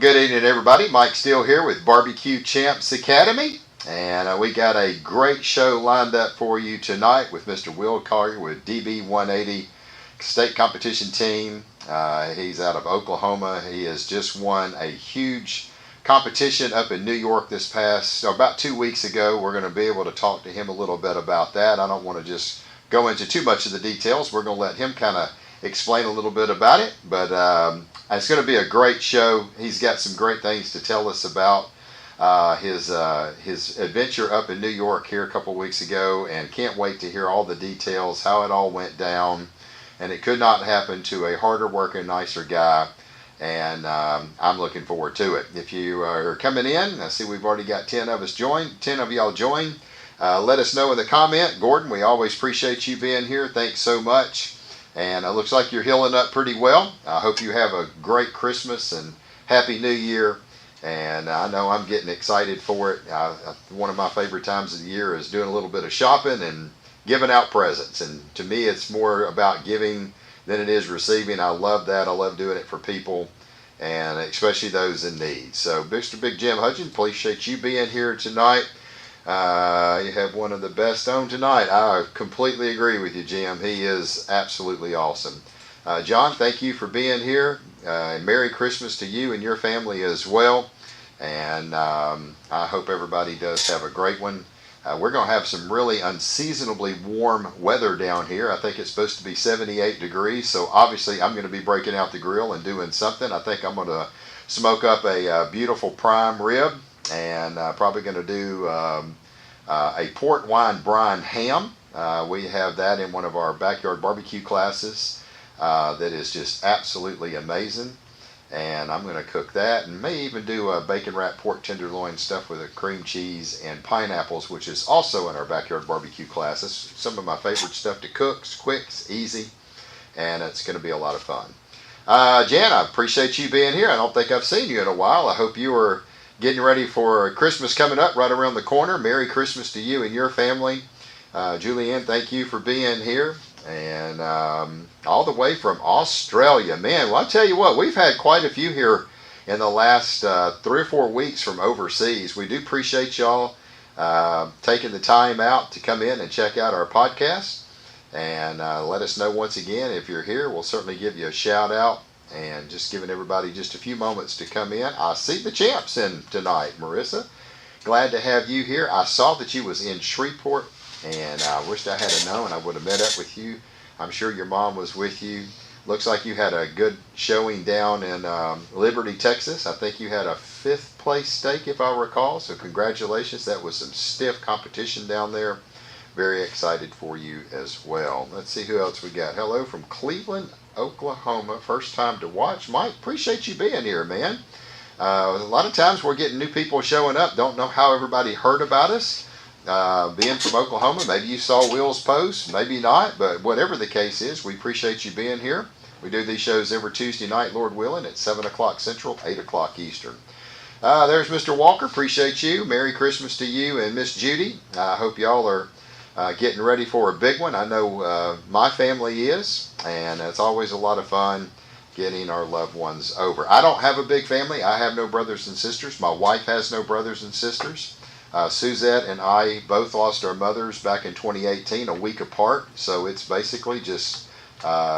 good evening, everybody. Mike Steele here with Barbecue Champs Academy. And we got a great show lined up for you tonight with Mr. Will Collier with DB180 state competition team. He's out of Oklahoma. He has just won a huge competition up in New York this past, about 2 weeks ago. We're going to be able to talk to him a little bit about that. I don't want to just go into too much of the details. We're going to let him kind of explain a little bit about it, but it's going to be a great show. He's got some great things to tell us about his adventure up in New York here a couple weeks ago, and can't wait to hear all the details, how it all went down. And it could not happen to a harder working, nicer guy, and I'm looking forward to it. If you are coming in, I see we've already got 10 of us joined, 10 of y'all join. Let us know in the comment. Gordon, we always appreciate you being here. Thanks so much. And it looks like you're healing up pretty well. I hope you have a great Christmas and Happy New Year. And I know I'm getting excited for it. One of my favorite times of the year is doing a little bit of shopping and giving out presents. And to me, it's more about giving than it is receiving. I love that. I love doing it for people, and especially those in need. So, Mr. Big Jim Hudgens, appreciate you being here tonight. You have one of the best on tonight. I completely agree with you, Jim. He is absolutely awesome. John, thank you for being here. And Merry Christmas to you and your family as well. And I hope everybody does have a great one. We're going to have some really unseasonably warm weather down here. I think it's supposed to be 78 degrees. So obviously I'm going to be breaking out the grill and doing something. I think I'm going to smoke up a beautiful prime rib. And probably going to do a port wine brine ham. We have that in one of our backyard barbecue classes that is just absolutely amazing. And I'm going to cook that, and may even do a bacon wrapped pork tenderloin stuffed with a cream cheese and pineapples, which is also in our backyard barbecue classes. Some of my favorite stuff to cook. It's quick, it's easy, and it's going to be a lot of fun. Jan, I appreciate you being here. I don't think I've seen you in a while. I hope you are getting ready for Christmas coming up right around the corner. Merry Christmas to you and your family. Julianne, thank you for being here. And all the way from Australia. Man, well, I'll tell you what, we've had quite a few here in the last 3 or 4 weeks from overseas. We do appreciate y'all taking the time out to come in and check out our podcast. And let us know once again if you're here. We'll certainly give you a shout out. And just giving everybody just a few moments to come in. I see the champs in tonight, Marissa. Glad to have you here. I saw that you was in Shreveport, and I wished I had known. I would have met up with you. I'm sure your mom was with you. Looks like you had a good showing down in Liberty, Texas. I think you had a 5th place stake, if I recall. So congratulations. That was some stiff competition down there. Very excited for you as well. Let's see who else we got. Hello from Cleveland, Oklahoma. First time to watch. Mike, appreciate you being here, man. A lot of times we're getting new people showing up. Don't know how everybody heard about us. Being from Oklahoma, maybe you saw Will's post, maybe not, but whatever the case is, we appreciate you being here. We do these shows every Tuesday night, Lord willing, at 7 o'clock Central, 8 o'clock Eastern. There's Mr. Walker. Appreciate you. Merry Christmas to you and Miss Judy. I hope y'all are getting ready for a big one. I know my family is, and it's always a lot of fun getting our loved ones over. I don't have a big family. I have no brothers and sisters. My wife has no brothers and sisters. Suzette and I both lost our mothers back in 2018, a week apart. So it's basically just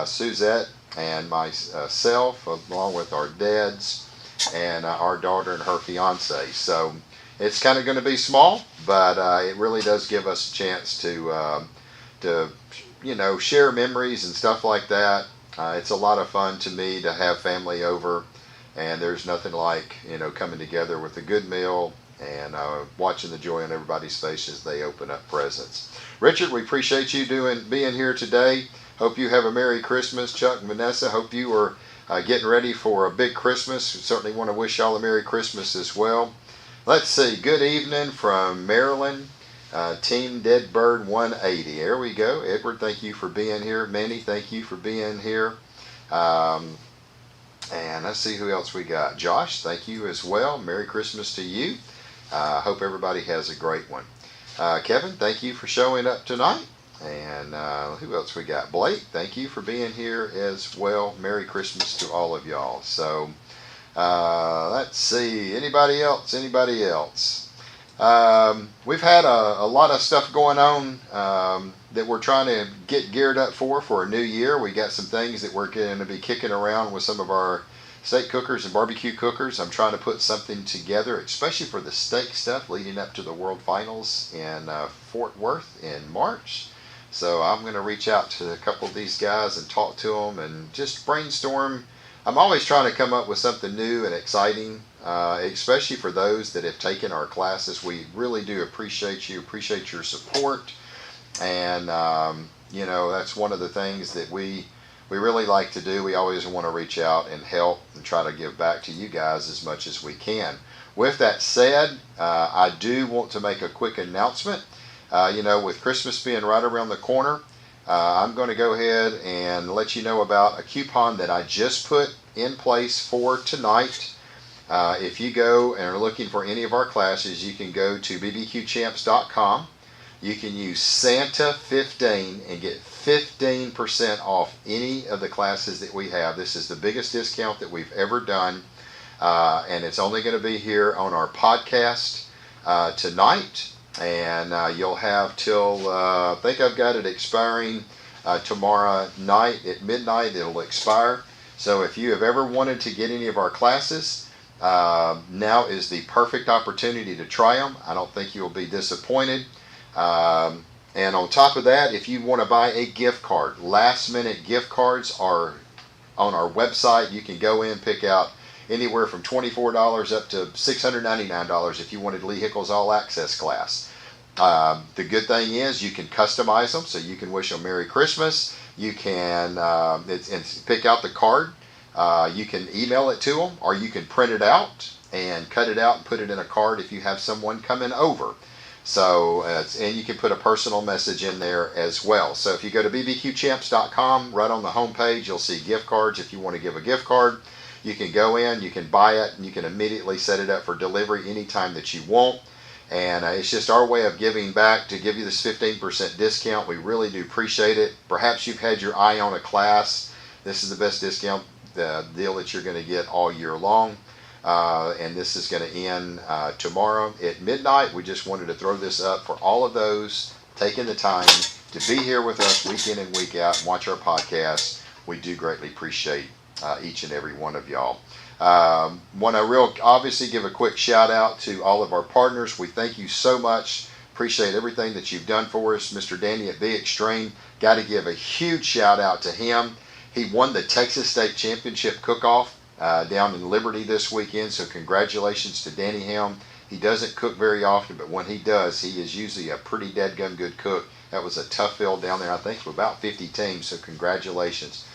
Suzette and myself, along with our dads and our daughter and her fiance. So it's kind of going to be small, but it really does give us a chance to share memories and stuff like that. It's a lot of fun to me to have family over, and there's nothing like coming together with a good meal and watching the joy on everybody's face as they open up presents. Richard, we appreciate you being here today. Hope you have a Merry Christmas. Chuck and Vanessa, hope you are getting ready for a big Christmas. We certainly want to wish y'all a Merry Christmas as well. Let's see. Good evening from Maryland. Team Deadbird 180. There we go. Edward, thank you for being here. Manny, thank you for being here. And let's see who else we got. Josh, thank you as well. Merry Christmas to you. Hope everybody has a great one. Kevin, thank you for showing up tonight. And who else we got? Blake, thank you for being here as well. Merry Christmas to all of y'all. So Let's see. Anybody else? Anybody else? We've had a lot of stuff going on that we're trying to get geared up for a new year. We got some things that we're going to be kicking around with some of our steak cookers and barbecue cookers. I'm trying to put something together, especially for the steak stuff leading up to the World Finals in Fort Worth in March. So I'm going to reach out to a couple of these guys and talk to them and just brainstorm. I'm always trying to come up with something new and exciting, especially for those that have taken our classes. We really do appreciate you, appreciate your support. And, that's one of the things that we really like to do. We always want to reach out and help and try to give back to you guys as much as we can. With that said, I do want to make a quick announcement. With Christmas being right around the corner, I'm going to go ahead and let you know about a coupon that I just put in place for tonight. If you go and are looking for any of our classes, you can go to bbqchamps.com. You can use Santa15 and get 15% off any of the classes that we have. This is the biggest discount that we've ever done, and it's only going to be here on our podcast tonight. And you'll have till, I think I've got it expiring tomorrow night at midnight. It'll expire. So if you have ever wanted to get any of our classes, now is the perfect opportunity to try them. I don't think you'll be disappointed. And on top of that, if you want to buy a gift card, last minute gift cards are on our website. You can go in, pick out anywhere from $24 up to $699 if you wanted Lee Hickle's All Access class. The good thing is you can customize them, so you can wish them Merry Christmas. You can pick out the card. You can email it to them, or you can print it out and cut it out and put it in a card if you have someone coming over. So, and you can put a personal message in there as well. So if you go to bbqchamps.com, right on the home page, you'll see gift cards. If you want to give a gift card, you can go in, you can buy it, and you can immediately set it up for delivery anytime that you want. And it's just our way of giving back to give you this 15% discount. We really do appreciate it. Perhaps you've had your eye on a class. This is the best discount deal that you're going to get all year long. And this is going to end tomorrow at midnight. We just wanted to throw this up for all of those taking the time to be here with us week in and week out and watch our podcast. We do greatly appreciate each and every one of y'all. Want to obviously give a quick shout out to all of our partners. We thank you so much. Appreciate everything that you've done for us. Mr. Danny at Be Extreme, got to give a huge shout out to him. He won the Texas State Championship Cook-Off down in Liberty this weekend, so congratulations to Danny Helm. He doesn't cook very often, but when he does, he is usually a pretty dadgum good cook. That was a tough field down there, I think, for about 50 teams, so congratulations.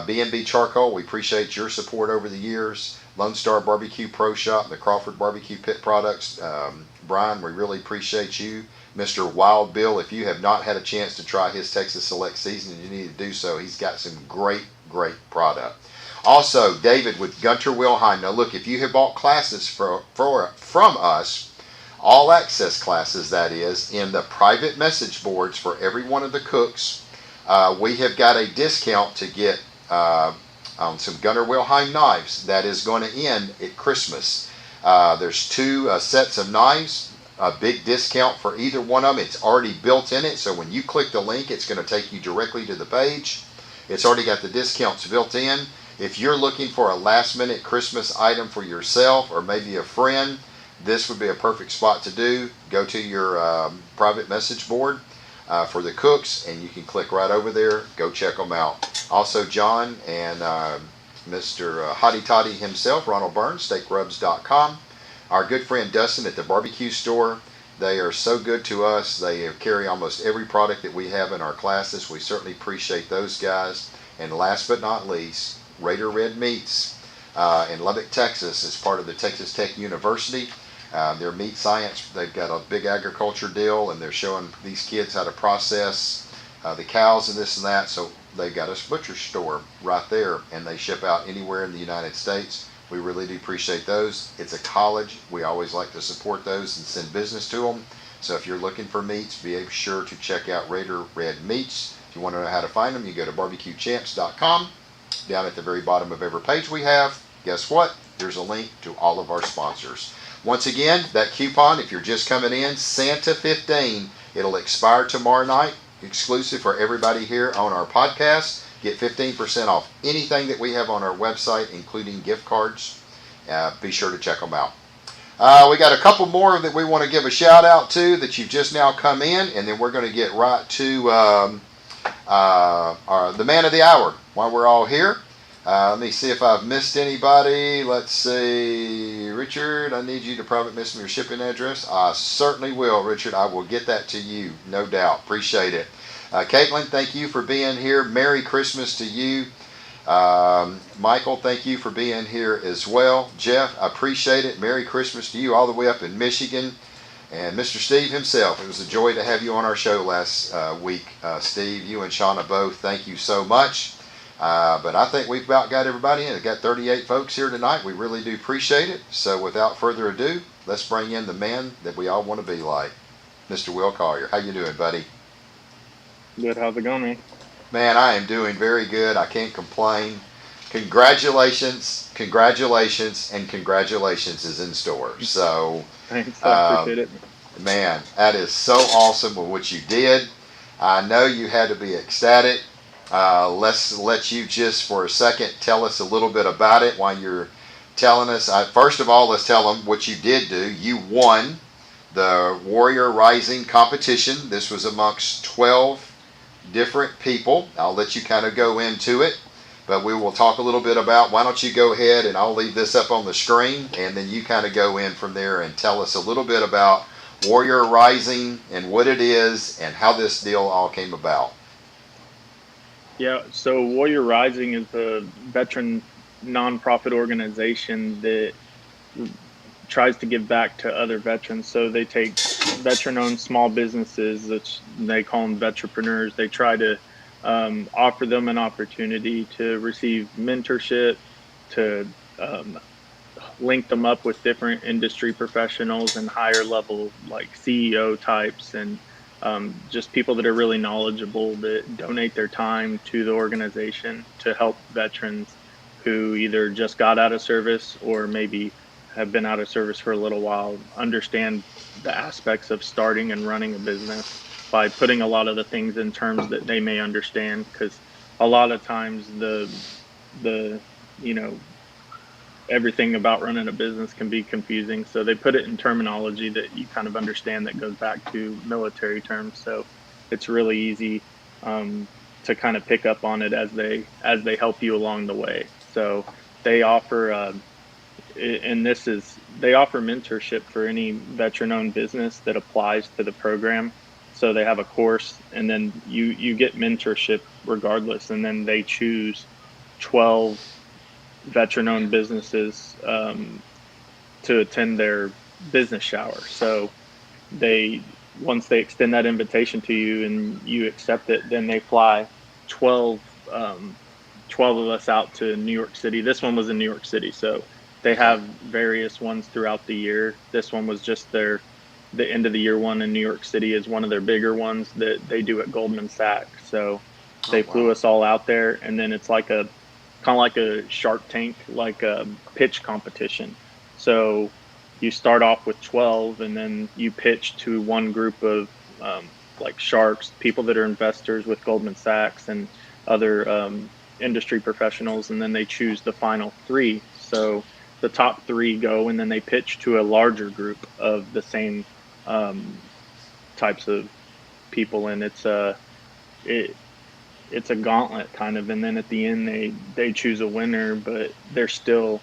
B&B Charcoal, we appreciate your support over the years. Lone Star Barbecue Pro Shop, the Crawford Barbecue Pit Products. Brian, we really appreciate you. Mr. Wild Bill, if you have not had a chance to try his Texas Select Seasoning, you need to do so. He's got some great product. Also, David with Gunter Wilhelm. Now look, if you have bought classes from us, all access classes that is, in the private message boards for every one of the cooks, we have got a discount to get on some Gunter Wilhelm knives that is going to end at Christmas. There's 2 sets of knives, a big discount for either one of them. It's already built in it, so when you click the link, it's going to take you directly to the page. It's already got the discounts built in. If you're looking for a last minute Christmas item for yourself or maybe a friend, this would be a perfect spot to do. Go to your private message board for the cooks, and you can click right over there. Go check them out. Also, John and Mr. Hottie Toddy himself, Ronald Burns, steakrubs.com. Our good friend Dustin at the barbecue store. They are so good to us. They carry almost every product that we have in our classes. We certainly appreciate those guys. And last but not least, Raider Red Meats in Lubbock, Texas, is part of the Texas Tech University. Their meat science, they've got a big agriculture deal, and they're showing these kids how to process the cows and this and that. So they've got a butcher store right there, and they ship out anywhere in the United States. We really do appreciate those. It's a college. We always like to support those and send business to them. So if you're looking for meats, be sure to check out Raider Red Meats. If you want to know how to find them, you go to barbecuechamps.com. Down at the very bottom of every page we have, guess what? there's a link to all of our sponsors. Once again, that coupon, if you're just coming in, Santa15, it'll expire tomorrow night, exclusive for everybody here on our podcast. Get 15% off anything that we have on our website, including gift cards. Be sure to check them out. We got a couple more that we want to give a shout out to that you've just now come in, and then we're going to get right to the man of the hour while we're all here. Let me see if I've missed anybody. Let's see. Richard, I need you to private message me your shipping address. I certainly will, Richard. I will get that to you, no doubt. Appreciate it. Caitlin, thank you for being here. Merry Christmas to you. Michael, thank you for being here as well. Jeff, I appreciate it. Merry Christmas to you all the way up in Michigan. And Mr. Steve himself, it was a joy to have you on our show last week. Steve, you and Shauna both, thank you so much. But I think we've about got everybody in. We've got 38 folks here tonight. We really do appreciate it. So without further ado, let's bring in the man that we all want to be like, Mr. Will Collier. How you doing, buddy? Good. How's it going, man? Man, I am doing very good. I can't complain. Congratulations, and congratulations is in store. So, thanks. I appreciate it. Man, that is so awesome with what you did. I know you had to be ecstatic. Let's let you just for a second tell us a little bit about it while you're telling us. First of all, let's tell them what you did do. You won the Warrior Rising competition. This was amongst 12 different people. I'll let you kind of go into it, but we will talk a little bit about, why don't you go ahead and I'll leave this up on the screen, and then you kind of go in from there and tell us a little bit about Warrior Rising and what it is and how this deal all came about. Yeah, so Warrior Rising is a veteran nonprofit organization that tries to give back to other veterans. So they take veteran-owned small businesses, which they call them Vetreprenuers. They try to offer them an opportunity to receive mentorship, to link them up with different industry professionals and higher level like CEO types, and just people that are really knowledgeable that donate their time to the organization to help veterans who either just got out of service or maybe have been out of service for a little while understand the aspects of starting and running a business by putting a lot of the things in terms that they may understand, because a lot of times the everything about running a business can be confusing, so they put it in terminology that you kind of understand that goes back to military terms, so it's really easy to kind of pick up on it as they help you along the way. So they offer they offer mentorship for any veteran-owned business that applies to the program. So they have a course, and then you get mentorship regardless, and then they choose 12 veteran-owned businesses to attend their business shower. So once they extend that invitation to you and you accept it, then they fly 12 of us out to New York City. This one was in New York City, so they have various ones throughout the year. This one was just the end of the year one in New York City is one of their bigger ones that they do at Goldman Sachs. So they flew us all out there, and then it's like kind of like a Shark Tank, like a pitch competition. So you start off with 12, and then you pitch to one group of like sharks, people that are investors with Goldman Sachs and other industry professionals, and then they choose the final 3. So the top 3 go, and then they pitch to a larger group of the same types of people, and it's a gauntlet kind of, and then at the end they choose a winner, but they're still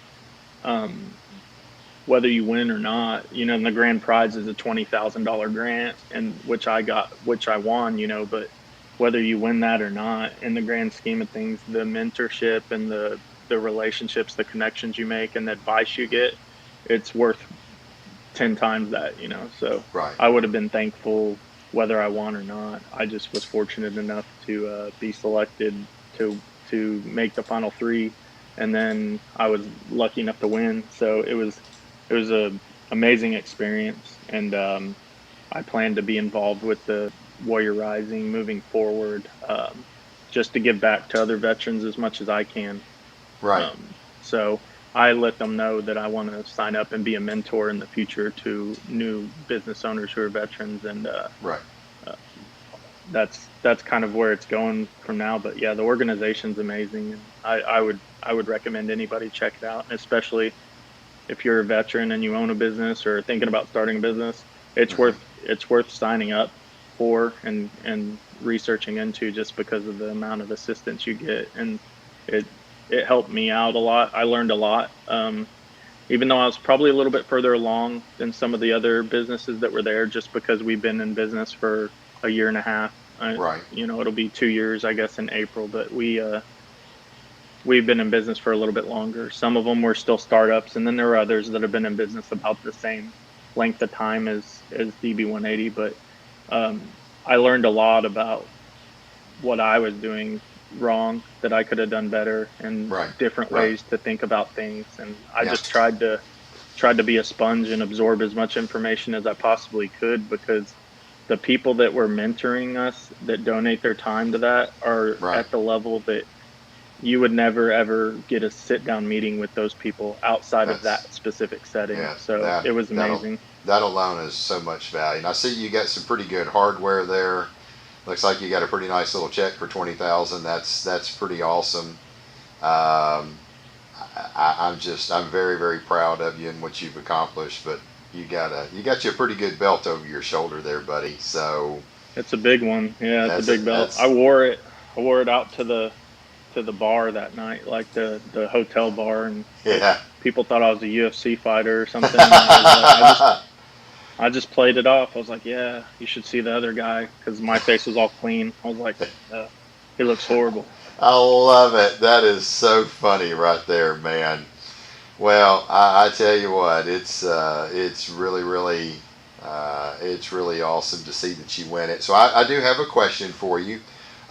whether you win or not, and the grand prize is a $20,000 grant, and which I won, but whether you win that or not, in the grand scheme of things, the mentorship and the relationships, the connections you make, and the advice you get, it's worth 10 times that, so Right. I would have been thankful whether I won or not. I just was fortunate enough to be selected to make the final 3, and then I was lucky enough to win. So it was a amazing experience, and I plan to be involved with the Warrior Rising moving forward, just to give back to other veterans as much as I can. Right. So I let them know that I want to sign up and be a mentor in the future to new business owners who are veterans, and Right. uh, that's kind of where it's going from now. But yeah, the organization's amazing, and I would recommend anybody check it out, and especially if you're a veteran and you own a business or thinking about starting a business, Hmm. it's worth signing up for and researching into, just because of the amount of assistance you get. And it it helped me out a lot. I learned a lot. Even though I was probably a little bit further along than some of the other businesses that were there, just because we've been in business for a year and a half. Right. It'll be 2 years, I guess, in April, but we've been in business for a little bit longer. Some of them were still startups, and then there are others that have been in business about the same length of time as DB180. But I learned a lot about what I was doing wrong, that I could have done better, and Right. different Right. ways to think about things. And I Yeah. just tried to be a sponge and absorb as much information as I possibly could, because the people that were mentoring us, that donate their time to that, are Right. at the level that you would never ever get a sit down meeting with those people outside of That's that specific setting. yeah. So That it was that'll amazing. that alone is so much value. And I see you got some pretty good hardware there. Looks like you got a pretty nice little check for 20,000. That's pretty awesome. I'm very very proud of you and what you've accomplished. But you got you a pretty good belt over your shoulder there, buddy. So It's a big one. Yeah, it's a that's a, big belt. I that's wore it. I wore it out to the bar that night, like the hotel bar, and yeah. people thought I was a UFC fighter or something. And I was like, I just played it off. I was like, yeah, you should see the other guy, because my face was all clean. I was like, uh, he looks horrible. I love it. That is so funny right there, man. Well, I tell you what, it's really awesome to see that you win it. So I do have a question for you.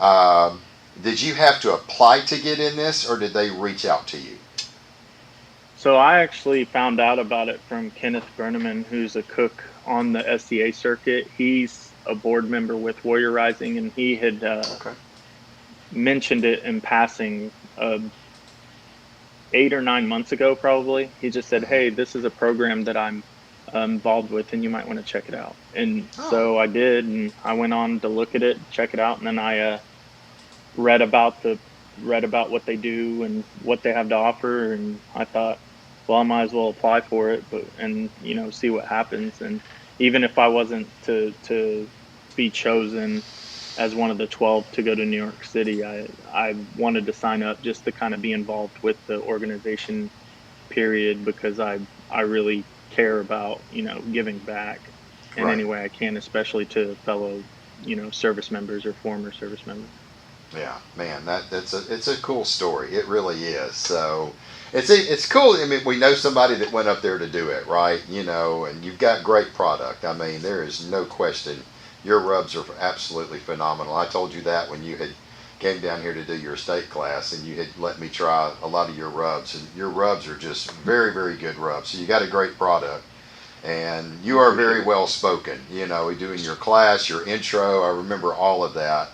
Um, did you have to apply to get in this, or did they reach out to you? So I actually found out about it from Kenneth Brenneman, who's a cook on the SCA circuit. He's a board member with Warrior Rising, and he had Okay. mentioned it in passing 8 or 9 months ago, probably. He just said, Hmm. "Hey, this is a program that I'm involved with, and you might want to check it out." And Oh, so I did, and I went on to look at it, check it out, and then I read about the read about what they do and what they have to offer, and I thought, well, I might as well apply for it, but and see what happens. And even if I wasn't to be chosen as one of the 12 to go to New York City, I wanted to sign up just to kind of be involved with the organization, period, because I really care about giving back in right. any way I can, especially to fellow service members or former service members. Yeah, man, it's a cool story. It really is. So it's cool. I mean, we know somebody that went up there to do it, right? And you've got great product. I mean, there is no question. Your rubs are absolutely phenomenal. I told you that when you had came down here to do your estate class, and you had let me try a lot of your rubs, and your rubs are just very very good rubs. So you got a great product. And you are Appreciate very it. well spoken. Doing your class, your intro, I remember all of that.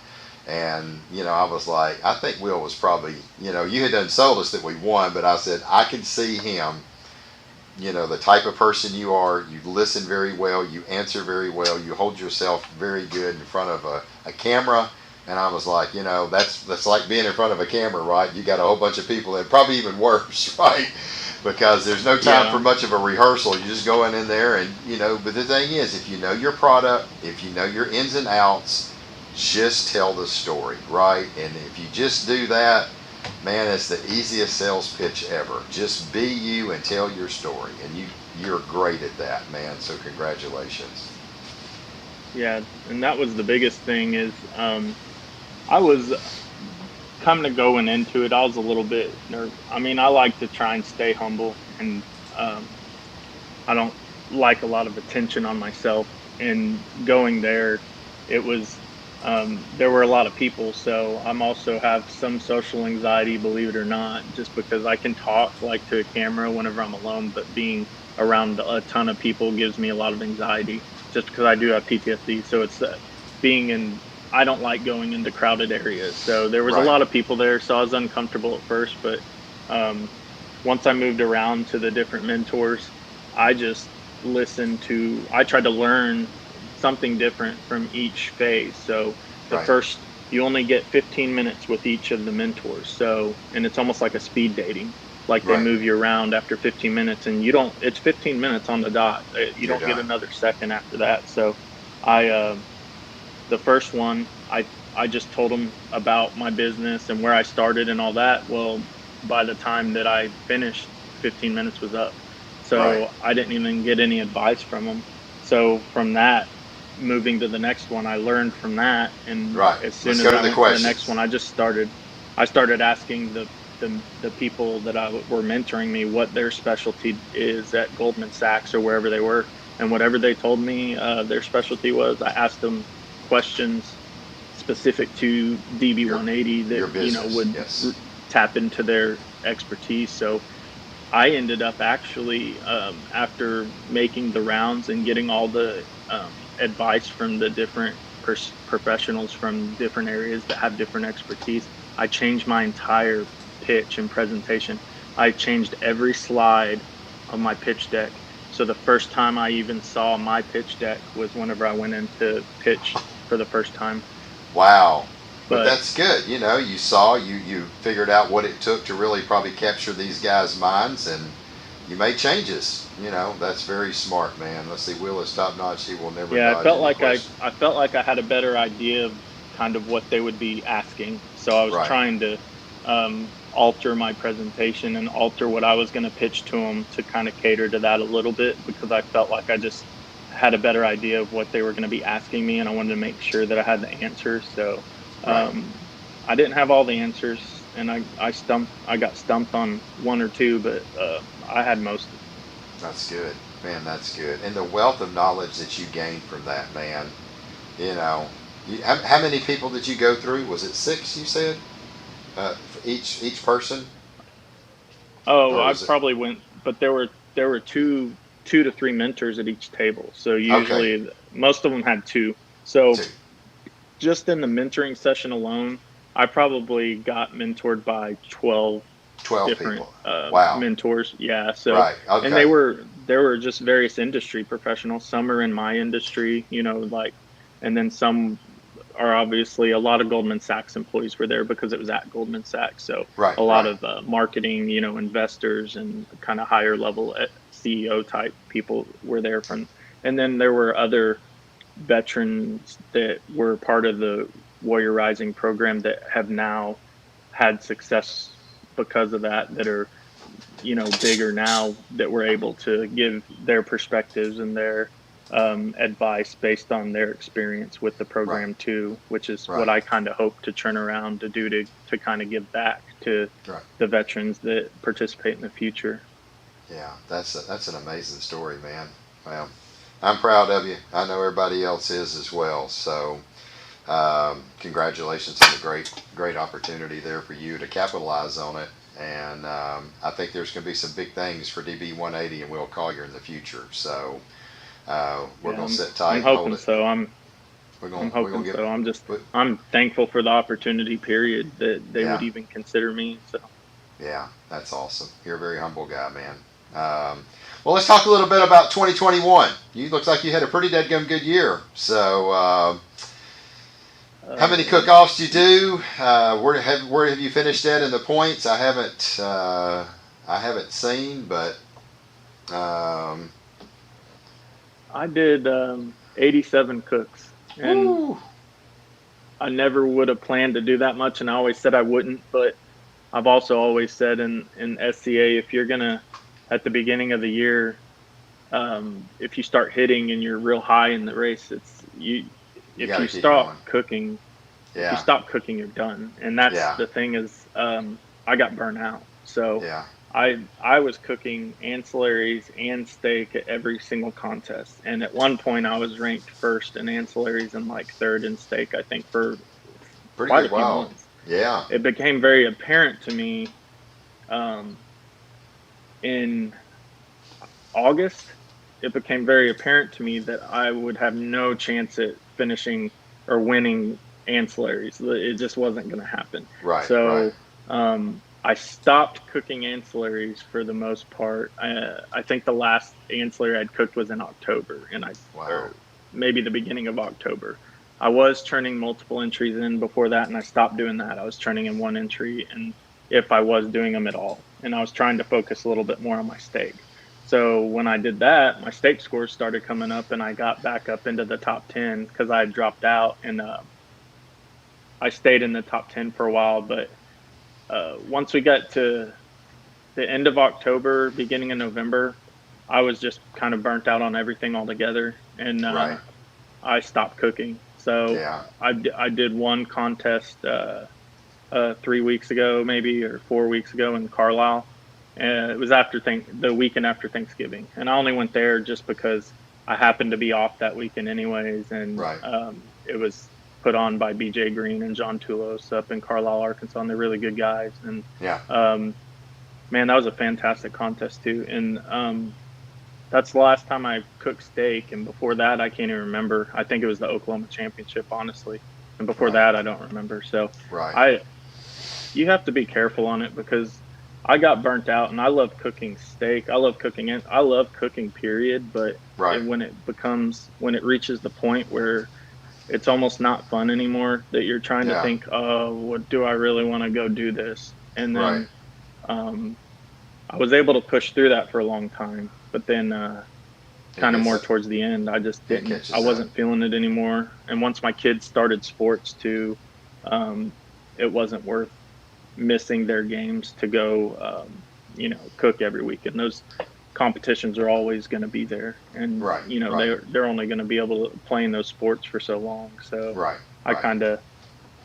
And, I was like, I think Will was probably, you had done sold us that we won, but I said, I can see him, the type of person you are. You listen very well, you answer very well, you hold yourself very good in front of a camera. And I was like, that's like being in front of a camera, right? You got a whole bunch of people, and probably even worse, right? Because there's no time for Yeah. much of a rehearsal. You just go in there, and but the thing is, if you know your product, if you know your ins and outs, just tell the story, right? And if you just do that, man, it's the easiest sales pitch ever. Just be you and tell your story, and you're great at that, man. So congratulations. Yeah, and that was the biggest thing. Is I was coming to going into it, I was a little bit nervous. I mean, I like to try and stay humble, and I don't like a lot of attention on myself. And going there, it was there were a lot of people, so I'm also have some social anxiety, believe it or not, just because I can talk like to a camera whenever I'm alone, but being around a ton of people gives me a lot of anxiety, just because I do have PTSD. So it's being in. I don't like going into crowded areas. So there was a Right. lot of people there, so I was uncomfortable at first, but. Um, once I moved around to the different mentors, I just I tried to learn something different from each phase. So the Right. first, you only get 15 minutes with each of the mentors. So, and it's almost like a speed dating. Like they Right. move you around after 15 minutes and it's 15 minutes on the dot. You You're don't get done. another second after that. So I, the first one, I just told them about my business and where I started and all that. Well, by the time that I finished, 15 minutes was up. Right. So I didn't even get any advice from them. So from that, moving to the next one, I learned from that. And Right. as soon Let's go as to I the went to the next questions. one, I started asking the people that were mentoring me what their specialty is at Goldman Sachs or wherever they were. And whatever they told me their specialty was, I asked them questions specific to Your DB180 that, your business. would Yes. tap into their expertise. So I ended up actually, after making the rounds and getting all the advice from the different professionals from different areas that have different expertise, I changed my entire pitch and presentation. I changed every slide of my pitch deck. So the first time I even saw my pitch deck was whenever I went into pitch for the first time. Wow. But But that's good. You saw, you figured out what it took to really probably capture these guys' minds, and you made changes. That's very smart, man. Let's see. Will is top notch. He will never yeah, dodge any question. I felt like I had a better idea of kind of what they would be asking. So I was Right. trying to alter my presentation and alter what I was going to pitch to them to kind of cater to that a little bit, because I felt like I just had a better idea of what they were going to be asking me, and I wanted to make sure that I had the answers. So Right. um, I didn't have all the answers, and I got stumped on one or two, but I had most of them. That's good, man. That's good. And the wealth of knowledge that you gained from that, man. You know, how many people did you go through? Was it six? You said for each person, Oh, or I was it? probably went, but there were two to three mentors at each table. So Okay, usually most of them had two. So two, just in the mentoring session alone, I probably got mentored by 12 12 different people. Wow. mentors. Yeah. So, Right. and Okay. there were just various industry professionals. Some are in my industry, like, and then some are obviously, a lot of Goldman Sachs employees were there because it was at Goldman Sachs. So Right. a lot Right. of marketing, investors and kind of higher level CEO type people were there from, and then there were other veterans that were part of the Warrior Rising program that have now had success because of that are, bigger now, that were able to give their perspectives and their advice based on their experience with the Right. program too, which is what Right. I kind of hope to turn around to do to kind of give back to Right. the veterans that participate in the future. Yeah. That's an amazing story, man. Well, I'm proud of you. I know everybody else is as well. So, congratulations on the great opportunity there for you to capitalize on it. And I think there's going to be some big things for DB180 and Will Collier in the future. So we're Yeah, going to sit I'm tight and hold hoping it. so. We're I'm going hoping to get. so. We, I'm thankful for the opportunity, period, that they would yeah, even consider me. So yeah, that's awesome. You're a very humble guy, man. Well, let's talk a little bit about 2021. You looks like you had a pretty dead gum good year. So, how many uh, cook-offs do you do? Where have you finished at in the points? I haven't seen, but um, I did 87 cooks, and woo, I never would have planned to do that much, and I always said I wouldn't. But I've also always said in SCA, if you're gonna, at the beginning of the year, if you start hitting and you're real high in the race, it's you. you If got to you keep stop going. cooking, if you Yeah, stop cooking, you're done. And that's yeah, the thing is, I got burnt out. So yeah. I was cooking ancillaries and steak at every single contest. And at one point I was ranked first in ancillaries and like third in steak, I think, for Pretty quite a good. few Wow. months. Yeah. It became very apparent to me um, in August. It became very apparent to me that I would have no chance at finishing or winning ancillaries. It just wasn't going to happen. Right. Right. So I stopped cooking ancillaries for the most part. I think the last ancillary I'd cooked was in October, Wow. or maybe the beginning of October. I was turning multiple entries in before that, and I stopped doing that. I was turning in one entry, and if I was doing them at all, and I was trying to focus a little bit more on my steak. So when I did that, my steak scores started coming up, and I got back up into the top 10 because I had dropped out, and I stayed in the top 10 for a while, but once we got to the end of October, beginning of November, I was just kind of burnt out on everything altogether, and Right. I stopped cooking. So Yeah. I did one contest 3 weeks ago, maybe, or 4 weeks ago in Carlisle, and it was the weekend after Thanksgiving, and I only went there just because I happened to be off that weekend anyways, and Right. it was put on by BJ Green and John Tulos up in Carlisle, Arkansas, and they're really good guys, and Yeah. um, man, that was a fantastic contest too. And that's the last time I cooked steak. And before that, I can't even remember. I think it was the Oklahoma Championship, honestly. And before Right. that, I don't remember. So Right. I, you have to be careful on it because I got burnt out. And I love cooking steak. I love cooking it. I love cooking, period. But Right. when it reaches the point where it's almost not fun anymore, that you're trying to Yeah. think, oh, what do I really want to go do this? And Right. then um, I was able to push through that for a long time, but then It kind of gets more it. towards the end, I just It didn't. I catches up. wasn't feeling it anymore. And once my kids started sports too, um, it wasn't worth missing their games to go, cook every weekend. Those competitions are always going to be there, and Right. Right. they're only going to be able to play in those sports for so long. So Right. I Right. kind of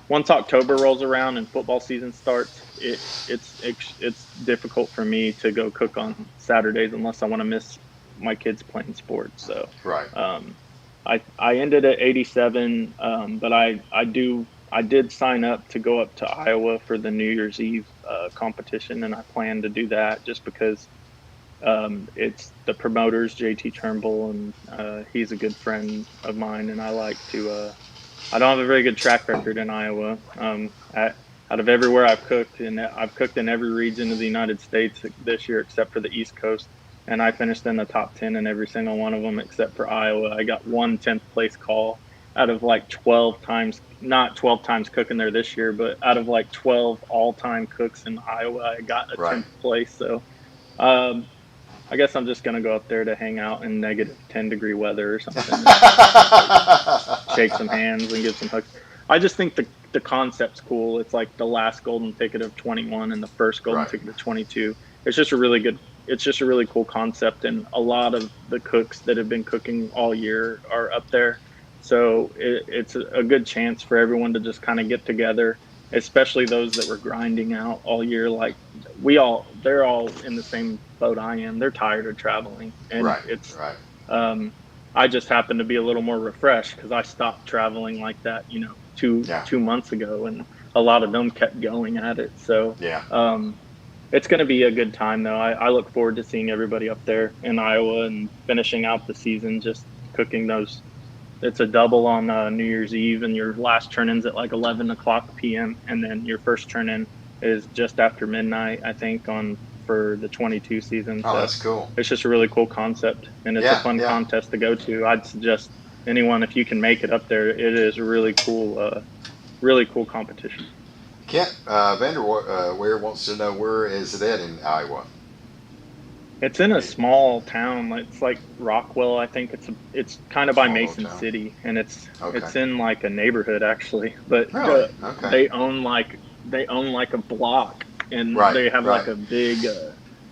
once October rolls around and football season starts, it's difficult for me to go cook on Saturdays unless I want to miss my kids playing sports. So Right. um, I ended at 87, but I did sign up to go up to Iowa for the New Year's Eve competition, and I plan to do that just because it's the promoters, JT Turnbull, and he's a good friend of mine, and I like to. I don't have a very good track record in Iowa. Out of everywhere I've cooked, and I've cooked in every region of the United States this year except for the East Coast, and I finished in the top 10 in every single one of them except for Iowa. I got one 10th place call out of like 12 times, not 12 times cooking there this year, but out of like 12 all-time cooks in Iowa, I got a Right. 10th place. So um, I guess I'm just gonna go up there to hang out in negative 10-degree weather or something, and shake some hands and give some hugs. I just think the concept's cool. It's like the last golden ticket of 21 and the first golden Right. ticket of 22. It's just a really good. It's just a really cool concept, and a lot of the cooks that have been cooking all year are up there. So it's a good chance for everyone to just kind of get together, especially those that were grinding out all year. Like they're all in the same boat I am. They're tired of traveling, and Right. it's Right. um, I just happen to be a little more refreshed because I stopped traveling like that, two Yeah. 2 months ago, and a lot of them kept going at it. So Yeah. um, it's going to be a good time, though. I look forward to seeing everybody up there in Iowa and finishing out the season, just cooking those. It's a double on New Year's Eve, and your last turn-in's at like 11 o'clock p.m., and then your first turn-in is just after midnight, I think, on for the 22 season. Oh, So that's cool. it's just a really cool concept, and it's a Yeah. fun Yeah. contest to go to. I'd suggest anyone, if you can make it up there, it is a really cool competition. Kent Vanderweer wants to know where is it at in Iowa? It's in a small town. It's like Rockwell. I think it's kind of by Small little Mason town. City, and Okay. it's in like a neighborhood actually. But Really? Okay. they own like a block, and Right. they have like Right. a big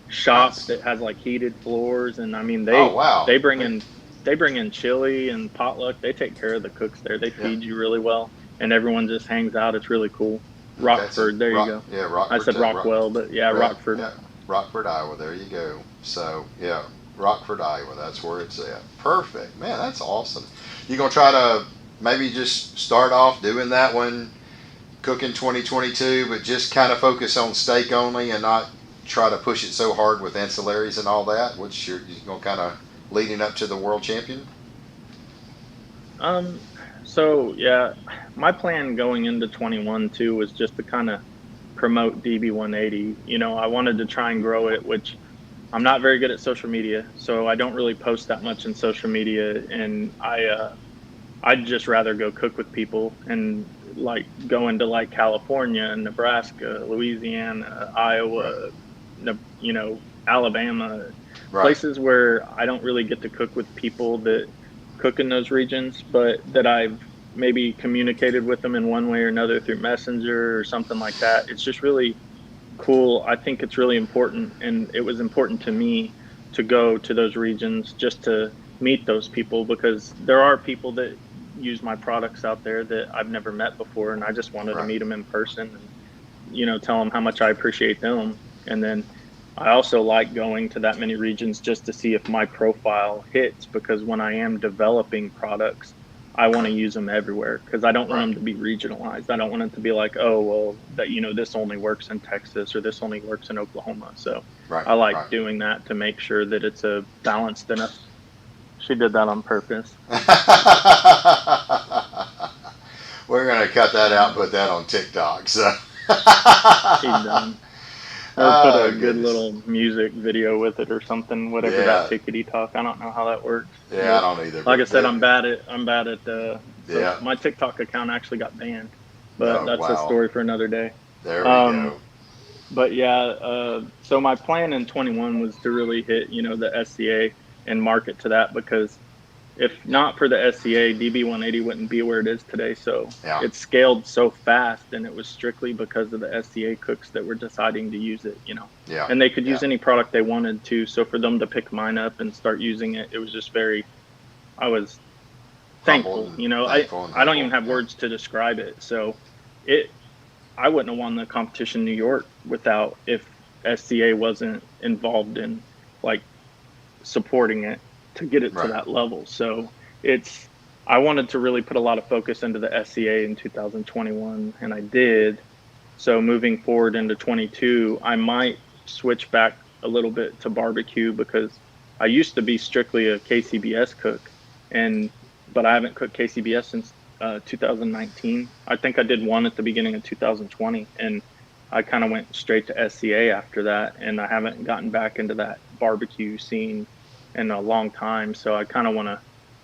shop Nice. that has like heated floors. And I mean Oh wow. they bring in they bring in chili and potluck. They take care of the cooks there. They Yeah. feed you really well, and everyone just hangs out. It's really cool. Okay. So Rockford, there you go. Yeah, I Rockford. said Rockwell, but yeah, Right. Rockford. Yeah. Rockford, Iowa. There you go. So yeah, Rockford, Iowa. That's where it's at. Perfect, man. That's awesome. You gonna try to maybe just start off doing that one, cooking 2022, but just kind of focus on steak only and not try to push it so hard with ancillaries and all that. Which you gonna kind of leading up to the world champion. So yeah, my plan going into 21 too was just to kind of promote DB180. You know, I wanted to try and grow it, which I'm not very good at social media, so I don't really post that much in social media, and I'd just rather go cook with people and like go into like California, Nebraska, Louisiana, Right. Iowa, you know, Alabama, Right. places where I don't really get to cook with people that cook in those regions, but that I've maybe communicated with them in one way or another through Messenger or something like that. It's just really cool. I think it's really important, and it was important to me to go to those regions just to meet those people, because there are people that use my products out there that I've never met before, and I just wanted to Right. meet them in person and, you know, tell them how much I appreciate them. And then I also like going to that many regions just to see if my profile hits, because when I am developing products, I want to use them everywhere, because I don't want Right. them to be regionalized. I don't want it to be like, oh, well, that, you know, this only works in Texas or this only works in Oklahoma. So Right. I like Right. doing that to make sure that it's a balanced enough. She did that on purpose. We're gonna cut that out and put that on TikTok. So. She's done. Or put a Oh good goodness. little music video with it or something, whatever that Yeah. tickety talk. I don't know how that works. Yeah. I But don't either. like I But said, I'm bad at so yeah. my TikTok account actually got banned. But Oh that's a wow. story for another day. There we Um go. but yeah, so my plan in 21 was to really hit, you know, the SCA and market to that, because if not for the SCA, DB180 wouldn't be where it is today. So Yeah. it scaled so fast, and it was strictly because of the SCA cooks that were deciding to use it, you know, Yeah. and they could Yeah. use any product they wanted to. So for them to pick mine up and start using it, it was just I was Humbled thankful, and you know, thankful and I don't humble. even have Yeah. words to describe it. So it, I wouldn't have won the competition in New York without, if SCA wasn't involved in like supporting it to get it to Right. that level. So it's, I wanted to really put a lot of focus into the SCA in 2021, and I did. So moving forward into 22, I might switch back a little bit to barbecue, because I used to be strictly a KCBS cook, and but I haven't cooked KCBS since 2019. I think I did one at the beginning of 2020, and I kind of went straight to SCA after that, and I haven't gotten back into that barbecue scene in a long time. So I kind of want to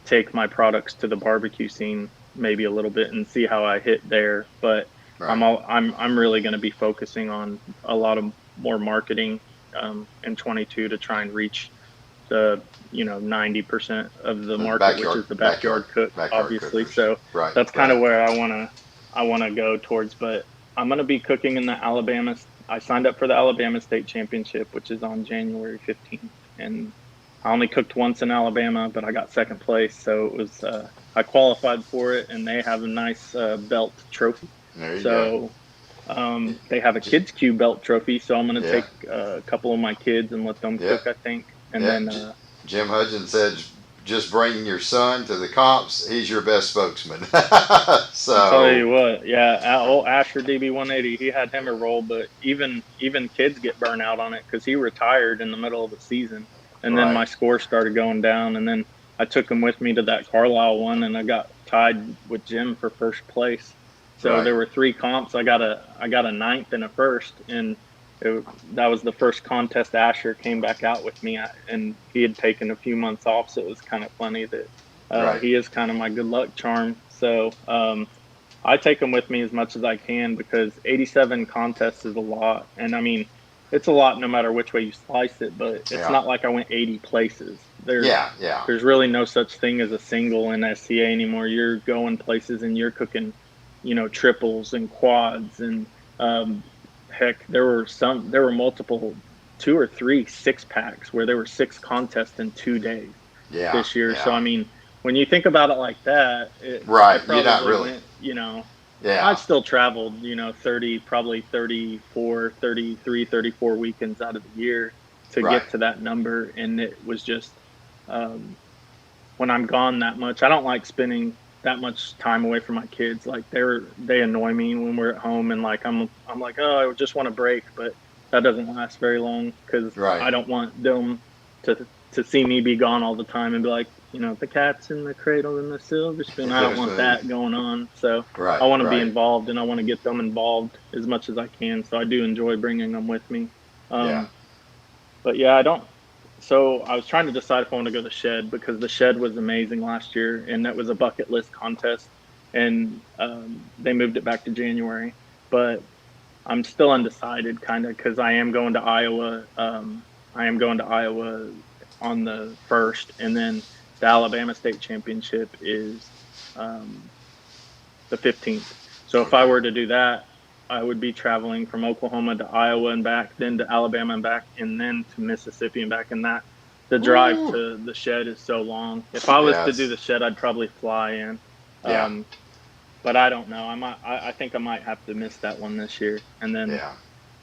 take my products to the barbecue scene maybe a little bit and see how I hit there. But Right. I'm really going to be focusing on a lot of more marketing in 22 to try and reach the, you know, 90% of the The market, which backyard. is the Backyard. backyard cook, Backyard obviously. cookers. So Right. that's kind Right. of where I want to go towards. But I'm going to be cooking in the Alabama. I signed up for the Alabama State Championship, which is on January 15th, and I only cooked once in Alabama, but I got second place. So it was I qualified for it, and they have a nice belt trophy. There you go. So they have a kids Q belt trophy. So I'm going to Yeah. take a couple of my kids and let them Yeah. cook, I think, and Yeah. then Jim Hudgens said, just bringing your son to the comps, he's your best spokesman. I'll tell So, you what, yeah, old Asher DB180, he had him a roll, but even kids get burnt out on it, because he retired in the middle of the season, and then right. my score started going down, and then I took him with me to that Carlisle one, and I got tied with Jim for first place. So Right. there were three comps. I got a ninth and a first, and that was the first contest Asher came back out with me, and he had taken a few months off, so it was kind of funny that Right. he is kind of my good luck charm. So I take him with me as much as I can, because 87 contests is a lot. And I mean, it's a lot no matter which way you slice it, but it's Yeah. not like I went 80 places. Yeah. Yeah. There's really no such thing as a single in SCA anymore. You're going places and you're cooking, you know, triples and quads, and um, heck, there were multiple, two or three 6-packs where there were 6 contests in 2 days Yeah. this year. So Yeah. I mean, when you think about it like that, I Right. You're not probably really. went, you know, I Yeah. still traveled, you know, 30, probably 34, 33, 34 weekends out of the year to Right. get to that number. And it was just, um, when I'm gone that much, I don't like spending that much time away from my kids. Like they annoy me when we're at home, and like I'm like, oh, I just want a break, but that doesn't last very long, because Right. I don't want them to to see me be gone all the time and be like, the cat's in the cradle and the silver spoon. I don't want that going on. So Right, I want to be right. involved, and I want to get them involved as much as I can. So I do enjoy bringing them with me. Yeah. But yeah, I don't. So I was trying to decide if I want to go to the Shed, because the Shed was amazing last year, and that was a bucket list contest, and they moved it back to January. But I'm still undecided, kind of, because I am going to Iowa. I am going to Iowa on the 1st, and then the Alabama State Championship is the 15th. So if I Okay. were to do that, I would be traveling from Oklahoma to Iowa and back, then to Alabama and back, and then to Mississippi and back. And that the drive Woo. to the Shed is so long. If I was to do Yes. the Shed, I'd probably fly in. Yeah. But I don't know. I think I might have to miss that one this year, and then Yeah.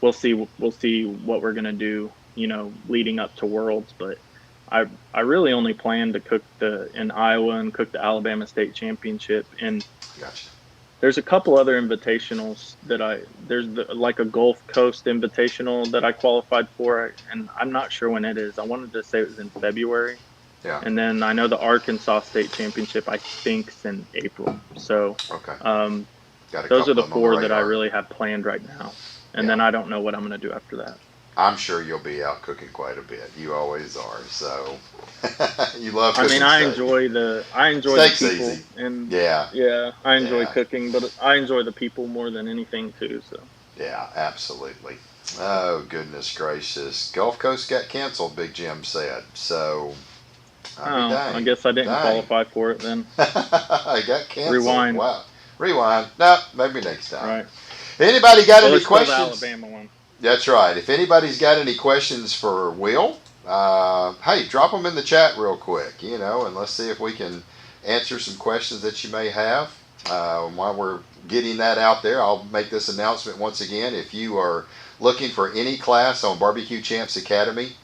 we'll see. We'll see what we're gonna do. Leading up to Worlds. But I really only plan to cook in Iowa and cook the Alabama State Championship. And Gotcha. there's a couple other invitationals there's like a Gulf Coast Invitational that I qualified for, and I'm not sure when it is. I wanted to say it was in February. Yeah. And then I know the Arkansas State Championship, I think, is in April. So Okay. um, Got a those are couple the of them on the four that I radar. really have planned right now. And Yeah. then I don't know what I'm going to do after that. I'm sure you'll be out cooking quite a bit. You always are. So you love I cooking mean, I steak. enjoy the Steak's people, easy. and Yeah. yeah, I enjoy Yeah. cooking, but I enjoy the people more than anything too. So Yeah. Absolutely. Oh goodness gracious! Gulf Coast got canceled. Big Jim said. So I'll be I dang. guess I didn't Dang. qualify for it then. I got canceled. Rewind. Wow. Rewind. No, maybe next time. Right. Anybody got Well, any there's still the questions? Alabama one. That's right. If anybody's got any questions for Will, hey, drop them in the chat real quick, and let's see if we can answer some questions that you may have. While we're getting that out there, I'll make this announcement once again. If you are looking for any class on Barbecue Champs Academy,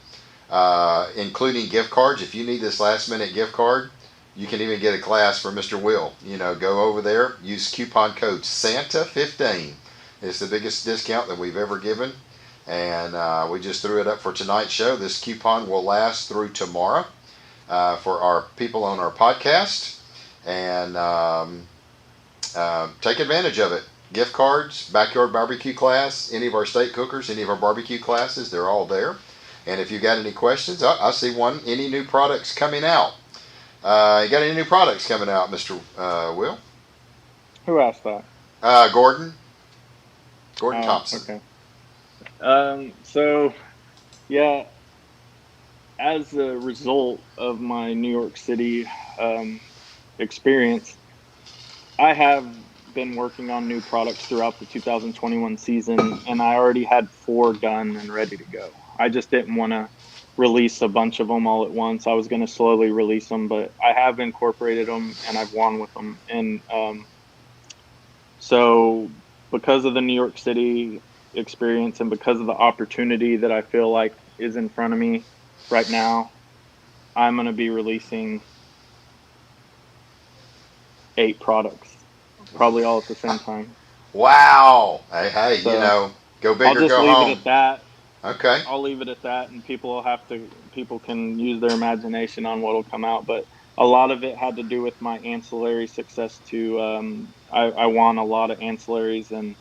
including gift cards, if you need this last minute gift card, you can even get a class for Mr. Will. Go over there, use coupon code Santa15. It's the biggest discount that we've ever given. And we just threw it up for tonight's show. This coupon will last through tomorrow for our people on our podcast. And take advantage of it. Gift cards, backyard barbecue class, any of our state cookers, any of our barbecue classes, they're all there. And if you got any questions, I see one. Any new products coming out? You got any new products coming out, Mr. Will? Who asked that? Gordon Oh, Thompson. okay. So yeah, as a result of my New York City experience, I have been working on new products throughout the 2021 season, and I already had 4 done and ready to go. I just didn't want to release a bunch of them all at once. I was going to slowly release them, but I have incorporated them and I've won with them. And so because of the New York City experience and because of the opportunity that I feel like is in front of me right now, I'm going to be releasing 8 products, probably all at the same time. Wow. Hey, So go big I'll or just go leave it home. at that. Okay. I'll leave it at that, and people can use their imagination on what'll come out. But a lot of it had to do with my ancillary success too. I won a lot of ancillaries, and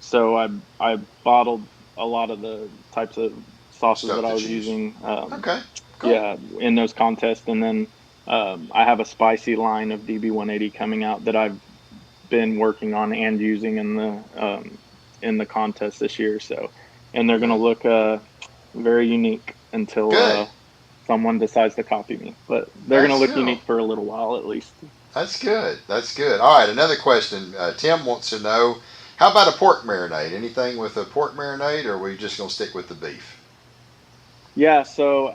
so I bottled a lot of the types of sauces Stuff that I that was you use. using. Okay. Cool. Yeah, in those contests, and then I have a spicy line of DB180 coming out that I've been working on and using in the contest this year. So, and they're going to Good. look very unique until Good. someone decides to copy me. But they're going to That's look cool. unique for a little while at least. That's good. That's good. All right. Another question. Tim wants to know, how about a pork marinade? Anything with a pork marinade, or are we just going to stick with the beef? Yeah. So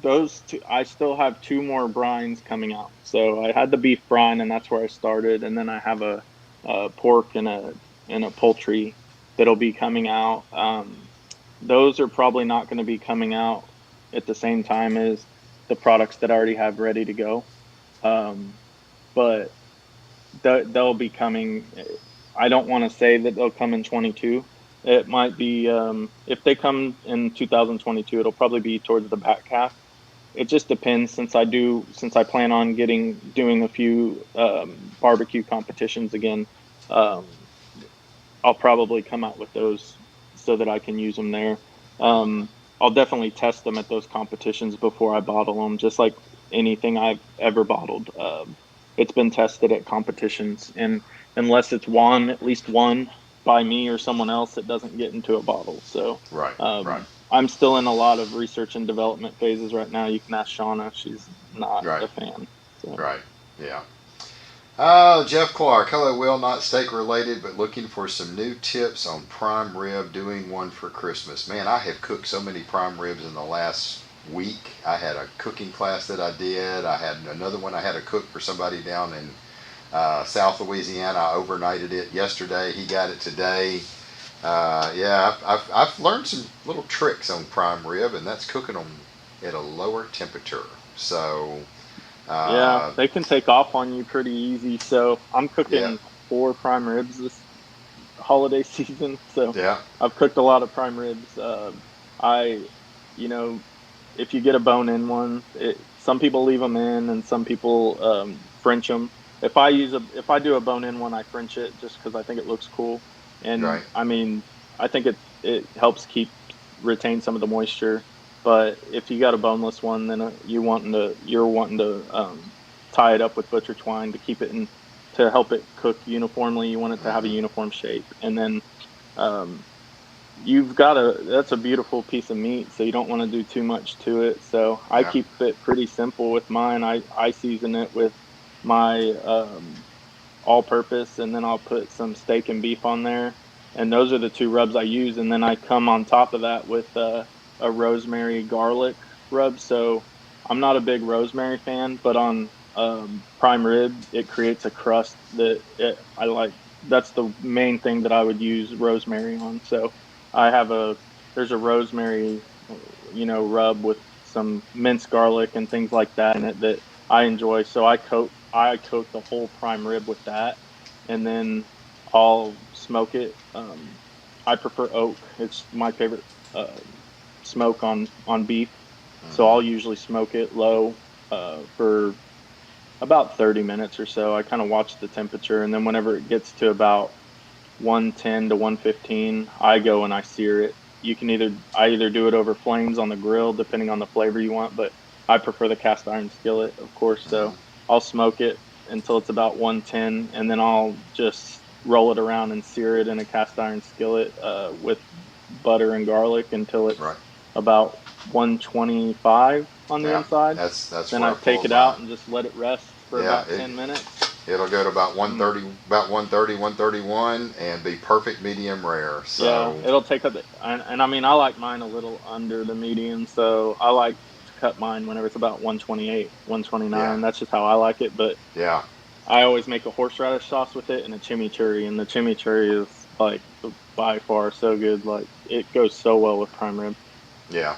those two, I still have 2 more brines coming out. So I had the beef brine, and that's where I started, and then I have a pork and a poultry that'll be coming out. Those are probably not going to be coming out at the same time as the products that I already have ready to go. But they'll be coming. I don't want to say that they'll come in 22, It might be if they come in 2022, it'll probably be towards the back half. It just depends since I plan on doing a few barbecue competitions again. Um, I'll probably come out with those so that I can use them there. I'll definitely test them at those competitions before I bottle them, just like anything I've ever bottled. It's been tested at competitions, and unless it's won, at least one by me or someone else, it doesn't get into a bottle. So Right, right, I'm still in a lot of research and development phases right now. You can ask Shauna; she's not right, a fan. So right. Yeah. Oh, Jeff Clark. Hello, Will. Not steak related, but looking for some new tips on prime rib. Doing one for Christmas. Man, I have cooked so many prime ribs in the last week. I had a cooking class that I did. I had another one I had to cook for somebody down in South Louisiana. I overnighted it yesterday. He got it today. Yeah, I've learned some little tricks on prime rib, and that's cooking them at a lower temperature. So, yeah, uh, they can take off on you pretty easy. So I'm yeah, cooking 4 prime ribs this holiday season. So yeah, I've cooked a lot of prime ribs. I, you know, if you get a bone-in one, some people leave them in, and some people French them. If I do a bone-in one, I French it just because I think it looks cool. And right, I mean, I think it helps retain some of the moisture. But if you got a boneless one, then you're wanting to tie it up with butcher twine to keep it in to help it cook uniformly. You want it to have a hmm, uniform shape, and then um, you've got that's a beautiful piece of meat, so you don't want to do too much to it. So I yeah, keep it pretty simple with mine. I season it with my all purpose, and then I'll put some steak and beef on there. And those are the two rubs I use. And then I come on top of that with a rosemary garlic rub. So I'm not a big rosemary fan, but on prime rib, it creates a crust I like. That's the main thing that I would use rosemary on. So I have there's a rosemary, rub with some minced garlic and things like that in it that I enjoy. So I coat the whole prime rib with that, and then I'll smoke it. I prefer oak. It's my favorite smoke on beef. So hmm, I'll usually smoke it low for about 30 minutes or so. I kind of watch the temperature, and then whenever it gets to about 110 to 115, I go and I sear it. I either do it over flames on the grill, depending on the flavor you want, but I prefer the cast iron skillet, of course. So hmm, I'll smoke it until it's about 110, and then I'll just roll it around and sear it in a cast iron skillet with butter and garlic until it's right, about 125 on the yeah. inside. That's Then where I I take pulled it mine. out and just let it rest for Yeah, about 10 minutes. it'll go to about Mm. 130, about 130, 131, and be perfect medium rare. Yeah, So, it'll take up, and I mean, I like mine a little under the medium, so I like to cut mine whenever it's about 128, yeah, 129. That's just how I like it. But yeah, I always make a horseradish sauce with it and a chimichurri, and the chimichurri is like by far so good. Like it goes so well with prime rib. yeah.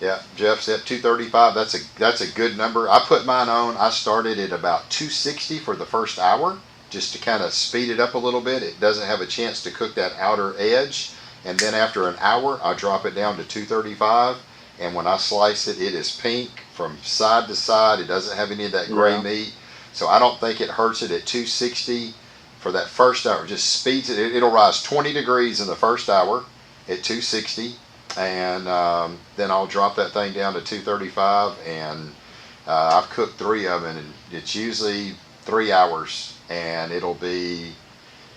Yeah, Jeff said 235. That's a good number. I put mine on. I started at about 260 for the first hour, just to kind of speed it up a little bit. It doesn't have a chance to cook that outer edge, and then after an hour, I drop it down to 235. And when I slice it, it is pink from side to side. It doesn't have any of that gray Yeah, meat, so I don't think it hurts it at 260 for that first hour. It just speeds it. It'll rise 20 degrees in the first hour at 260, and then I'll drop that thing down to 235, and I've cooked three of them, and it's usually 3 hours, and it'll be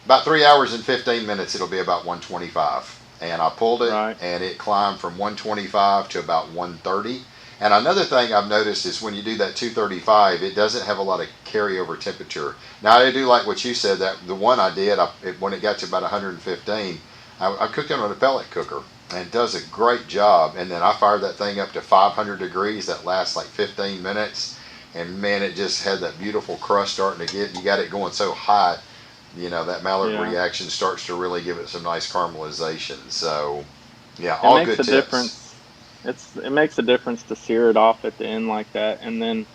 about 3 hours and 15 minutes. It'll be about 125, and I pulled it, right. and it climbed from 125 to about 130. And another thing I've noticed is when you do that 235, it doesn't have a lot of carryover temperature. Now I do like what you said, that the one I did, when it got to about 115, I cooked it on a pellet cooker, and it does a great job. And then I fired that thing up to 500 degrees. That lasts like 15 minutes, and man, it just had that beautiful crust starting to get. You got it going so hot, that Maillard Yeah, reaction starts to really give it some nice caramelization. So, yeah, it all makes good a tips. difference. It makes a difference to sear it off at the end like that, and then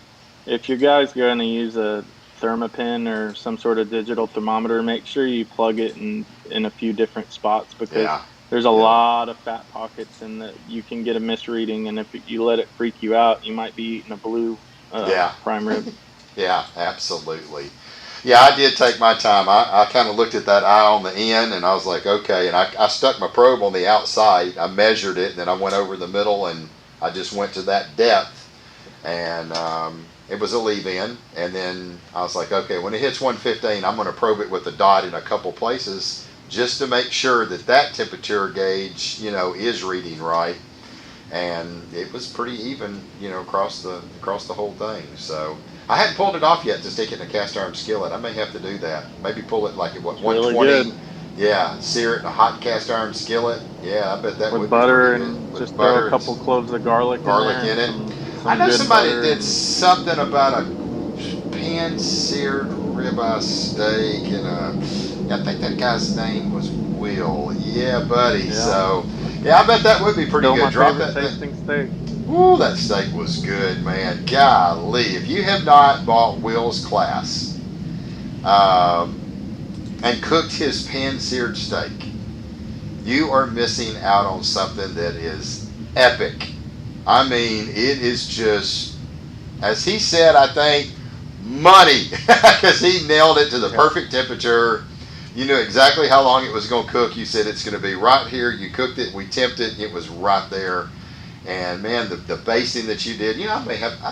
if you guys going to use a thermopin or some sort of digital thermometer, make sure you plug it in a few different spots, because Yeah. there's a Yeah. lot of fat pockets and that you can get a misreading, and if you let it freak you out, you might be eating a blue Yeah. prime rib. Yeah, absolutely. Yeah, I did take my time. I kind of looked at that eye on the end and I was like, okay. And I stuck my probe on the outside. I measured it and then I went over the middle and I just went to that depth. And it was a leave in. And then I was like, okay, when it hits 115, I'm going to probe it with a dot in a couple places just to make sure that that temperature gauge, is reading right. And it was pretty even, across the whole thing. So I hadn't pulled it off yet to stick it in a cast iron skillet. I may have to do that. Maybe pull it like at what, It's really 120. good Yeah, sear it in a hot cast iron skillet. Yeah, I bet that with would be pretty butter, good and with just throw a butter and couple cloves of garlic in garlic there, in and it. I some know good somebody butter, did and something about a pan seared ribeye steak and I think that guy's name was Will. Yeah, buddy. yeah, So yeah, I bet that would be pretty still good. my Drop favorite that thing. tasting steak. Ooh, that steak was good, man. Golly, if you have not bought Will's class um, and cooked his pan-seared steak, you are missing out on something that is epic. I mean, it is just, as he said, I think, money, because he nailed it to the Yeah. perfect temperature. You knew exactly how long it was going to cook. You said it's going to be right here. You cooked it. We temped it. It was right there. And man, the basting that you did, I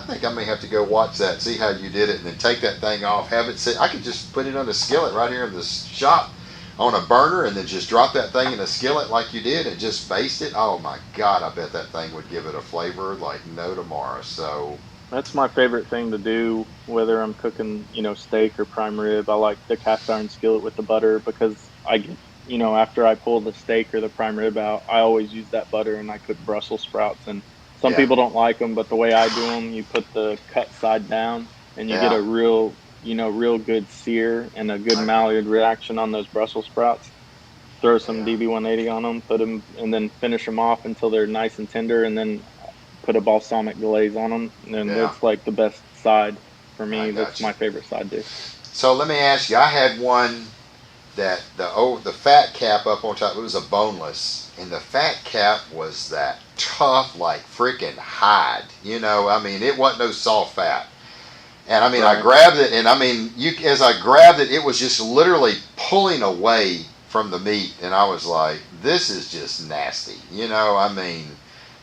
think I may have to go watch that, see how you did it, and then take that thing off, have it sit. I could just put it on a skillet right here in the shop on a burner, and then just drop that thing in a skillet like you did, and just baste it. Oh my God, I bet that thing would give it a flavor like no tomorrow. So That's my favorite thing to do, whether I'm cooking, steak or prime rib. I like the cast iron skillet with the butter, because I get, after I pull the steak or the prime rib out, I always use that butter and I cook Brussels sprouts. And some yeah, people don't like them, but the way I do them, you put the cut side down and you get yeah, a real good sear and a good I, Maillard reaction on those Brussels sprouts. Throw some yeah, DB180 on them, put them, and then finish them off until they're nice and tender, and then put a balsamic glaze on them, and yeah. it's like the best side for I me. That's got you. my favorite side dish. So let me ask you. I had one that the fat cap up on top, it was a boneless, and the fat cap was that tough like freaking hide. I mean, it wasn't no soft fat. And I mean, I Right, grabbed it, and I mean, as I grabbed it, it was just literally pulling away from the meat, and I was like, this is just nasty. I mean,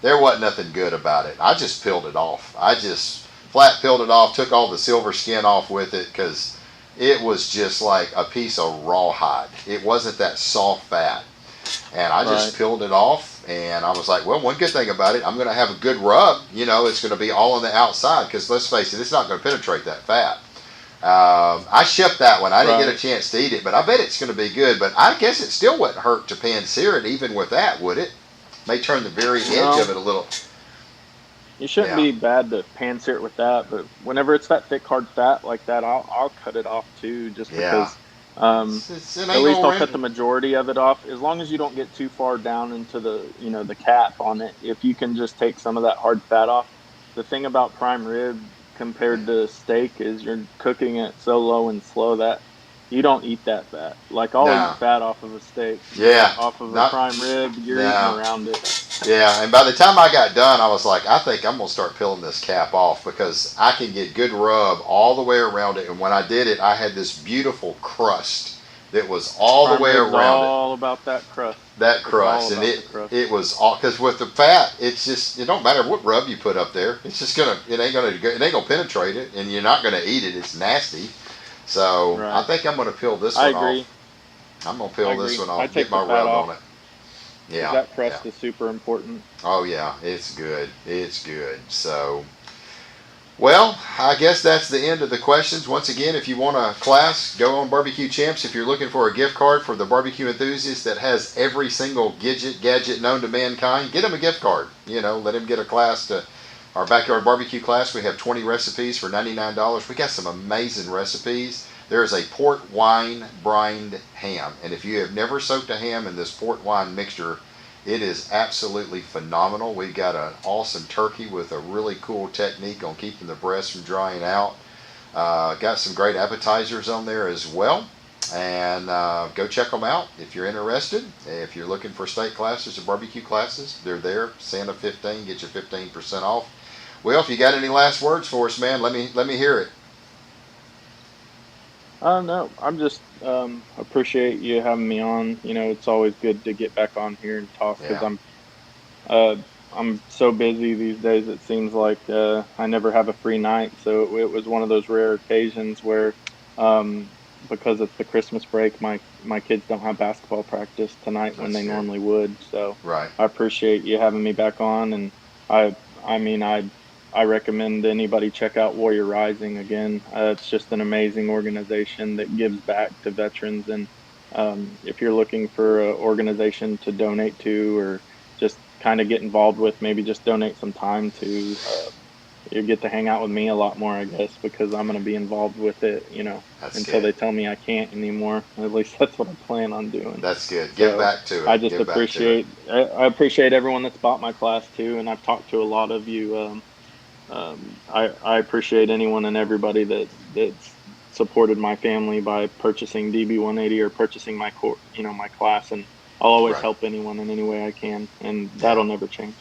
there wasn't nothing good about it. I just peeled it off. I just flat peeled it off, took all the silver skin off with it, because it was just like a piece of rawhide. It wasn't that soft fat. And I right, just peeled it off, and I was like, well, one good thing about it, I'm going to have a good rub. It's going to be all on the outside, because let's face it, it's not going to penetrate that fat. I shipped that one. I didn't get a right. chance to eat it, but I bet it's going to be good. But I guess it still wouldn't hurt to pan sear it, even with that, would it? May turn the very edge of No, it a little. you shouldn't Yeah, be bad to pan sear it with that, but whenever it's that thick, hard fat like that, I'll cut it off too, just yeah. because. Um, It at ain't least gonna I'll cut render. the majority of it off, as long as you don't get too far down into the cap on it. If you can just take some of that hard fat off. The thing about prime rib compared to steak is you're cooking it so low and slow that you don't eat that fat. Like, I'll eat No. fat off of a steak, but Yeah. off of a Not. prime rib, you're eating No. around it. Yeah, and by the time I got done, I was like, I think I'm gonna start peeling this cap off, because I can get good rub all the way around it. And when I did it, I had this beautiful crust that was all the Prime way rib's around it. all about that crust. That It's all crust, and about the it crust. it was all, because with the fat, it's just, it don't matter what rub you put up there. It's just it ain't gonna penetrate it, and you're not gonna eat it. It's nasty. So I Right. think I'm gonna peel this I one off. agree. I'm gonna I peel this agree. one I off. Get take the my fat rub off on it. because Yeah, that yeah. crust is super important. Oh yeah, it's good. It's good. So, well, I guess that's the end of the questions. Once again, if you want a class, go on Barbecue Champs. If you're looking for a gift card for the barbecue enthusiast that has every single gadget known to mankind, get them a gift card. Let them get a class to our backyard barbecue class. We have 20 recipes for $99. We got some amazing recipes. There is a port wine brined ham, and if you have never soaked a ham in this port wine mixture, it is absolutely phenomenal. We've got an awesome turkey with a really cool technique on keeping the breast from drying out. Got some great appetizers on there as well. And go check them out if you're interested. If you're looking for steak classes or barbecue classes, they're there. Santa 15, get your 15% off. Well, if you got any last words for us, man, let me hear it. No, I'm just appreciate you having me on. It's always good to get back on here and talk because Yeah, uh, I'm so busy these days. It seems like I never have a free night. So it was one of those rare occasions where, um, because it's the Christmas break, my kids don't have basketball practice tonight when that's they good. normally would. So Right. I appreciate you having me back on, and I mean I recommend anybody check out Warrior Rising again. It's just an amazing organization that gives back to veterans, and if you're looking for an organization to donate to or just kind of get involved with, maybe just donate some time to. You get to hang out with me a lot more, I guess, because I'm going to be involved with it, That's until good. they tell me I can't anymore. At least that's what I plan on doing. That's good. Give So back to it. I just Give back to it. I appreciate everyone that's bought my class too, and I've talked to a lot of you. I appreciate anyone and everybody that's supported my family by purchasing DB180 or purchasing my class, and I'll always Right. help anyone in any way I can, and Yeah. that'll never change.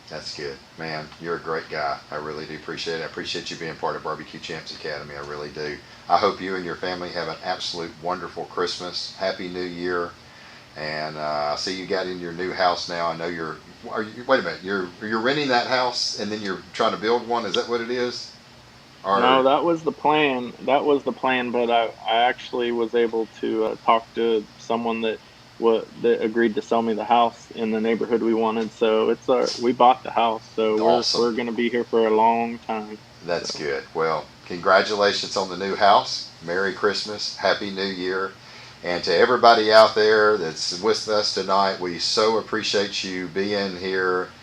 That's good. Man, you're a great guy. I really do appreciate it. I appreciate you being part of Barbecue Champs Academy. I really do. I hope you and your family have an absolute wonderful Christmas. Happy New Year. And I see you got in your new house now. I know wait a minute, you're renting that house and then you're trying to build one. Is that what it is? No, Or, that was the plan. That was the plan, but I actually was able to talk to someone that agreed to sell me the house in the neighborhood we wanted. So we bought the house, so awesome. we're gonna be here for a long time. That's So good. Well, congratulations on the new house. Merry Christmas. Happy New Year. And to everybody out there that's with us tonight, we so appreciate you being here.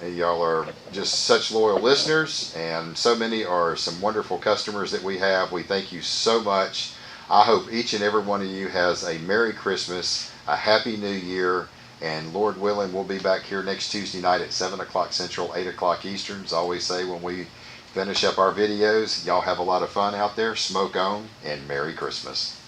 Y'all are just such loyal listeners, and so many are some wonderful customers that we have. We thank you so much. I hope each and every one of you has a Merry Christmas, a Happy New Year, and Lord willing, we'll be back here next Tuesday night at 7 o'clock Central, 8 o'clock Eastern. As I always say when we finish up our videos, y'all have a lot of fun out there. Smoke on, and Merry Christmas.